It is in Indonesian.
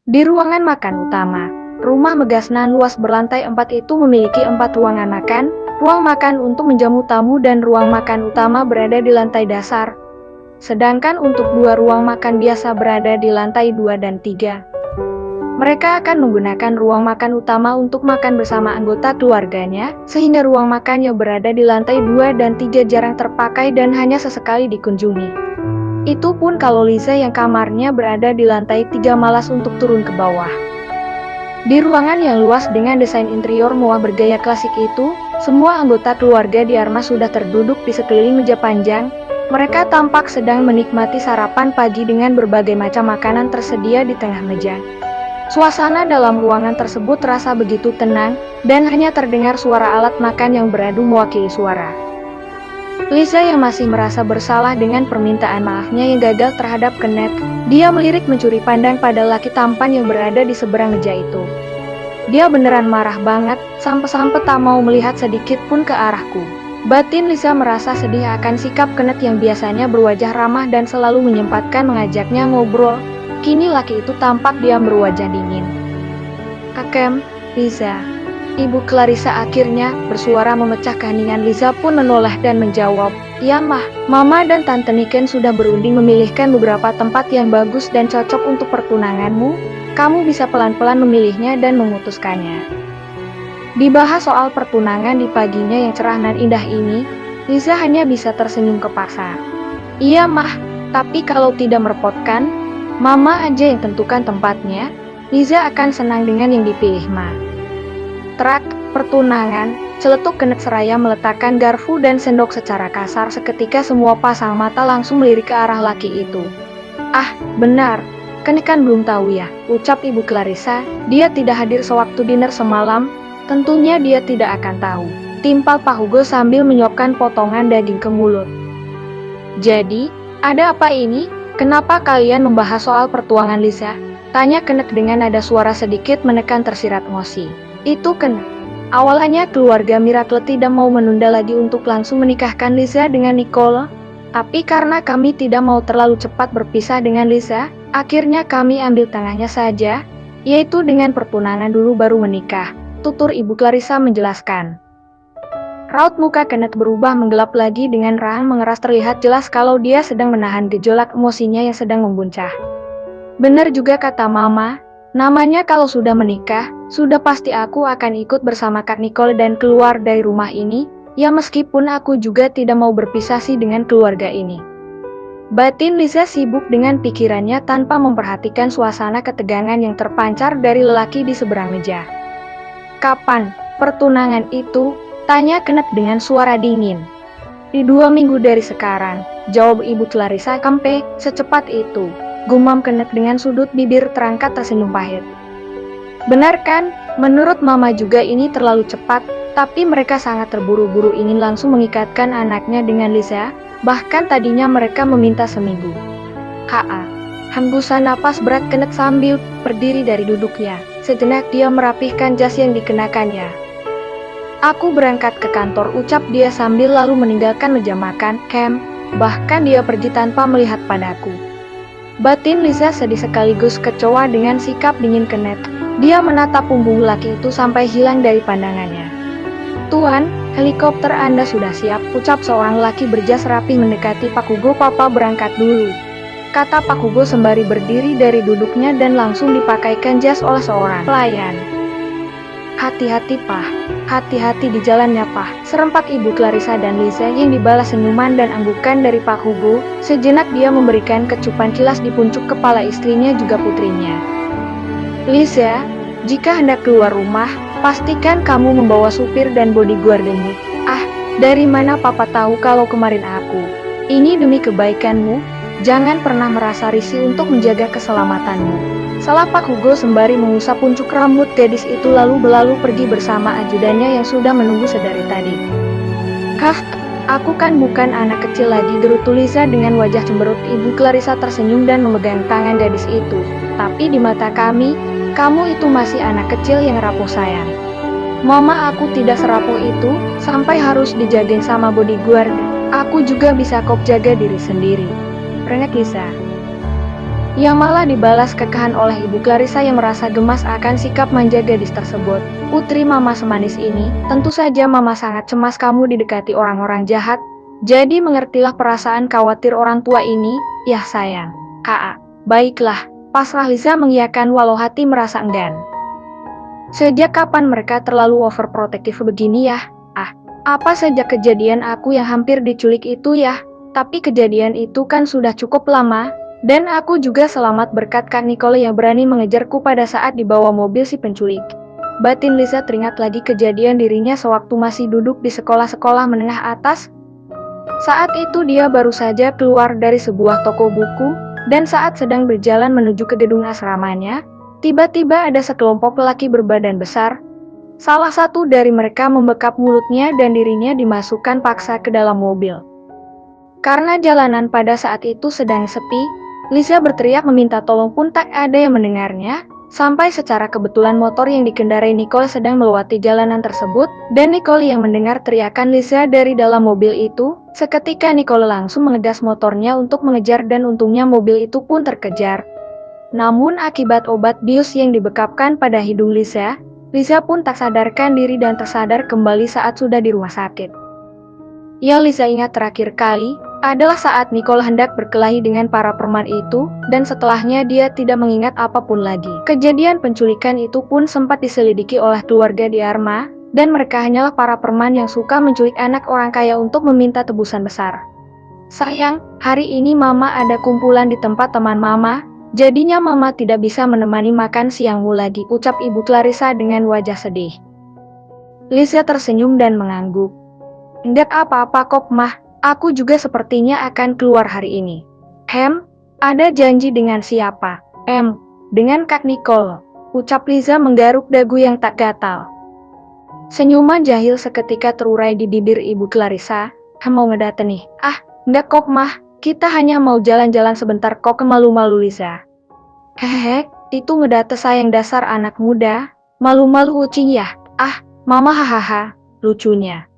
Di ruangan makan utama, rumah Megasnan luas berlantai 4 itu memiliki 4 ruangan makan, ruang makan untuk menjamu tamu dan ruang makan utama berada di lantai dasar. Sedangkan untuk 2 ruang makan biasa berada di lantai 2 dan 3. Mereka akan menggunakan ruang makan utama untuk makan bersama anggota keluarganya, sehingga ruang makan yang berada di lantai 2 dan 3 jarang terpakai dan hanya sesekali dikunjungi. Itu pun kalau Lisa yang kamarnya berada di lantai 3 malas untuk turun ke bawah. Di ruangan yang luas dengan desain interior mewah bergaya klasik itu, semua anggota keluarga di Arma sudah terduduk di sekeliling meja panjang. Mereka tampak sedang menikmati sarapan pagi dengan berbagai macam makanan tersedia di tengah meja. Suasana dalam ruangan tersebut terasa begitu tenang, dan hanya terdengar suara alat makan yang beradu mewakili suara. Lisa yang masih merasa bersalah dengan permintaan maafnya yang gagal terhadap Kenneth, dia melirik mencuri pandang pada laki tampan yang berada di seberang meja itu. Dia beneran marah banget, sampai-sampai tak mau melihat sedikit pun ke arahku. Batin Lisa merasa sedih akan sikap Kenneth yang biasanya berwajah ramah dan selalu menyempatkan mengajaknya ngobrol. Kini laki itu tampak diam berwajah dingin. "Kakem, Lisa." Ibu Clarissa akhirnya bersuara memecah keheningan. Lisa pun menoleh dan menjawab, "Ya mah, Mama dan Tante Niken sudah berunding memilihkan beberapa tempat yang bagus dan cocok untuk pertunanganmu. Kamu bisa pelan-pelan memilihnya dan memutuskannya." Dibahas soal pertunangan di paginya yang cerah dan indah ini, Lisa hanya bisa tersenyum kepaksa. "Iya mah, tapi kalau tidak merepotkan, Mama aja yang tentukan tempatnya. Lisa akan senang dengan yang dipilih Ma." Terak, pertunangan, celetuk Kenneth seraya meletakkan garpu dan sendok secara kasar. Seketika semua pasang mata langsung melirik ke arah laki itu. "Ah, benar. Kenneth kan belum tahu ya," ucap Ibu Clarissa. "Dia tidak hadir sewaktu dinner semalam. Tentunya dia tidak akan tahu," timpal Pak Hugo sambil menyuapkan potongan daging ke mulut. "Jadi, ada apa ini? Kenapa kalian membahas soal pertuangan Lisa?" tanya Kenneth dengan nada suara sedikit menekan tersirat emosi. "Itu Kenneth. Awalnya keluarga Miracle tidak mau menunda lagi untuk langsung menikahkan Lisa dengan Nicole. Tapi karena kami tidak mau terlalu cepat berpisah dengan Lisa, akhirnya kami ambil tengahnya saja, yaitu dengan pertunangan dulu baru menikah," tutur Ibu Clarissa menjelaskan. Raut muka Kenneth berubah menggelap lagi dengan rahang mengeras. Terlihat jelas kalau dia sedang menahan gejolak emosinya yang sedang membuncah. "Benar juga kata Mama, namanya kalau sudah menikah, sudah pasti aku akan ikut bersama Kak Nicole dan keluar dari rumah ini, ya meskipun aku juga tidak mau berpisah sih dengan keluarga ini." Batin Lisa sibuk dengan pikirannya tanpa memperhatikan suasana ketegangan yang terpancar dari lelaki di seberang meja. "Kapan pertunangan itu?" tanya Kenneth dengan suara dingin. "Di 2 minggu dari sekarang," jawab Ibu Clarissa. "Kampe, secepat itu," gumam Kenneth dengan sudut bibir terangkat tersenyum pahit. "Benar kan? Menurut Mama juga ini terlalu cepat, tapi mereka sangat terburu-buru ingin langsung mengikatkan anaknya dengan Lisa, bahkan tadinya mereka meminta seminggu." "Ha-ah." Hembusan napas berat Kenneth sambil berdiri dari duduknya. Sejenak dia merapihkan jas yang dikenakannya. "Aku berangkat ke kantor," ucap dia sambil lalu meninggalkan meja makan. "Kem." Bahkan dia pergi tanpa melihat padaku. Batin Lisa sedih sekaligus kecewa dengan sikap dingin Kenneth. Dia menatap punggung laki itu sampai hilang dari pandangannya. "Tuan, helikopter Anda sudah siap," ucap seorang laki berjas rapi mendekati Pak Hugo. "Papa berangkat dulu," kata Pak Hugo sembari berdiri dari duduknya dan langsung dipakaikan jas oleh seorang pelayan. "Hati-hati Pak, hati-hati di jalannya Pak," serempak Ibu Clarissa dan Lisa yang dibalas senyuman dan anggukan dari Pak Hugo. Sejenak dia memberikan kecupan kilas di puncuk kepala istrinya juga putrinya. "Lisa, jika hendak keluar rumah, pastikan kamu membawa supir dan bodyguardmu." "Ah, dari mana Papa tahu kalau kemarin aku? Ini demi kebaikanmu, jangan pernah merasa risih untuk menjaga keselamatanmu," salah Pak Hugo sembari mengusap puncuk rambut gadis itu lalu berlalu pergi bersama ajudannya yang sudah menunggu sedari tadi. "Hah, aku kan bukan anak kecil lagi," gerutu Lisa dengan wajah cemberut. Ibu Clarissa tersenyum dan memegang tangan gadis itu. "Tapi di mata kami, kamu itu masih anak kecil yang rapuh sayang." "Mama, aku tidak serapuh itu, sampai harus dijagain sama bodyguard. Aku juga bisa kok jaga diri sendiri," rengek Lisa. Ia malah dibalas kekahan oleh Ibu Clarissa yang merasa gemas akan sikap manja gadis tersebut. "Putri Mama semanis ini, tentu saja Mama sangat cemas kamu didekati orang-orang jahat. Jadi mengertilah perasaan khawatir orang tua ini, ya sayang." "Kak, baiklah," pasrah Lisa mengiyakan walau hati merasa enggan. Sejak kapan mereka terlalu overprotektif begini ya? Apa sejak kejadian aku yang hampir diculik itu ya? Tapi kejadian itu kan sudah cukup lama. Dan aku juga selamat berkat Kak Nicole yang berani mengejarku pada saat dibawa mobil si penculik. Batin Lisa teringat lagi kejadian dirinya sewaktu masih duduk di sekolah-sekolah menengah atas. Saat itu dia baru saja keluar dari sebuah toko buku, dan saat sedang berjalan menuju ke gedung asramanya, tiba-tiba ada sekelompok lelaki berbadan besar. Salah satu dari mereka membekap mulutnya dan dirinya dimasukkan paksa ke dalam mobil. Karena jalanan pada saat itu sedang sepi, Lisa berteriak meminta tolong pun tak ada yang mendengarnya, sampai secara kebetulan motor yang dikendarai Nicole sedang melewati jalanan tersebut, dan Nicole yang mendengar teriakan Lisa dari dalam mobil itu. Seketika Nicole langsung mengegas motornya untuk mengejar dan untungnya mobil itu pun terkejar. Namun akibat obat bius yang dibekapkan pada hidung Lisa pun tak sadarkan diri dan tersadar kembali saat sudah di rumah sakit. Yang Lisa ingat terakhir kali adalah saat Nicole hendak berkelahi dengan para preman itu, dan setelahnya dia tidak mengingat apapun lagi. Kejadian penculikan itu pun sempat diselidiki oleh keluarga di Arma, dan mereka hanyalah para preman yang suka menculik anak orang kaya untuk meminta tebusan besar. "Sayang, hari ini Mama ada kumpulan di tempat teman Mama, jadinya Mama tidak bisa menemani makan siangmu lagi," ucap Ibu Clarissa dengan wajah sedih. Lisa tersenyum dan mengangguk. "Enggak apa-apa kok, Mah. Aku juga sepertinya akan keluar hari ini." Ada janji dengan siapa?" Dengan Kak Nicole," ucap Lisa menggaruk dagu yang tak gatal. Senyuman jahil seketika terurai di bibir Ibu Clarissa. "Mau ngedate nih?" Enggak kok, Mah. Kita hanya mau jalan-jalan sebentar kok." Malu-malu Lisa. "Hehehe, itu ngedate sayang, dasar anak muda. Malu-malu ucing ya." Mama hahaha, lucunya."